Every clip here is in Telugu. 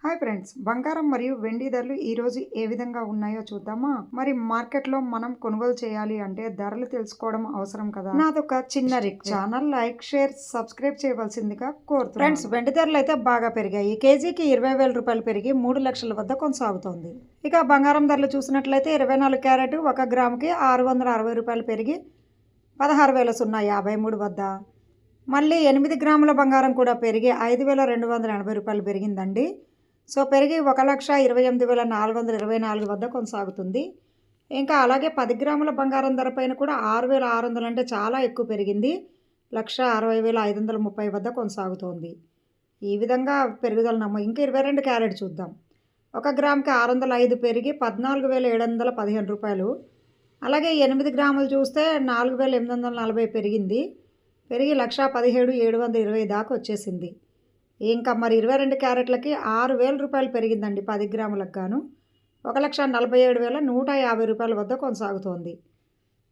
హాయ్ ఫ్రెండ్స్, బంగారం మరియు వెండి ధరలు ఈరోజు ఏ విధంగా ఉన్నాయో చూద్దామా? మరి మార్కెట్లో మనం కొనుగోలు చేయాలి అంటే ధరలు తెలుసుకోవడం అవసరం కదా. నాదొక చిన్న request, channel like, share, subscribe చేయవలసిందిగా కోరుతున్నాను. ఫ్రెండ్స్, వెండి ధరలు అయితే బాగా పెరిగాయి. కేజీకి 20,000 రూపాయలు పెరిగి 3 లక్షల వద్ద కొనసాగుతోంది. ఇక బంగారం ధరలు చూసినట్లయితే 24 క్యారెట్ 1 గ్రాముకి 660 రూపాయలు పెరిగి 16,053 వద్ద. మళ్ళీ 8 గ్రాముల బంగారం కూడా పెరిగి 5,280 రూపాయలు పెరిగిందండి. సో పెరిగి 1,28,424 వద్ద కొనసాగుతుంది. ఇంకా అలాగే 10 గ్రాముల బంగారం ధర పైన కూడా 6,600 అంటే చాలా ఎక్కువ పెరిగింది. 1,60,530 వద్ద కొనసాగుతోంది. ఈ విధంగా పెరుగుదల ఇంకా 22 క్యారెట్ చూద్దాం. 1 గ్రాముకి 605 పెరిగి 14,715 రూపాయలు. అలాగే 8 గ్రాములు చూస్తే 4,840 పెరిగింది. పెరిగి 1,17,720 దాకా వచ్చేసింది. ఇంకా మరి 22 క్యారెట్లకి 6,000 రూపాయలు పెరిగిందండి. 10 గ్రాములకు గాను 1,47,150 రూపాయల వద్ద కొనసాగుతోంది.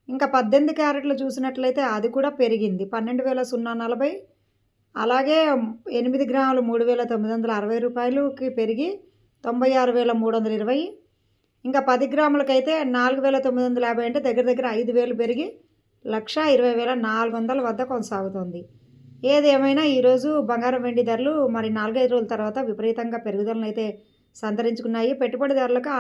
ఇంకా 18 క్యారెట్లు చూసినట్లయితే అది కూడా పెరిగింది. 12,040. అలాగే 8 గ్రాములు 3,960 రూపాయలుకి పెరిగి 96,320. ఇంకా 10 గ్రాములకైతే 4,950 అంటే దగ్గర దగ్గర 5,000 పెరిగి 1,20,400 వద్ద కొనసాగుతోంది. ఏదేమైనా ఈరోజు బంగారం వెండి ధరలు మరి 4-5 రోజుల తర్వాత విపరీతంగా పెరుగుదలను అయితే సంతరించుకున్నాయి. పెట్టుబడిదారులకు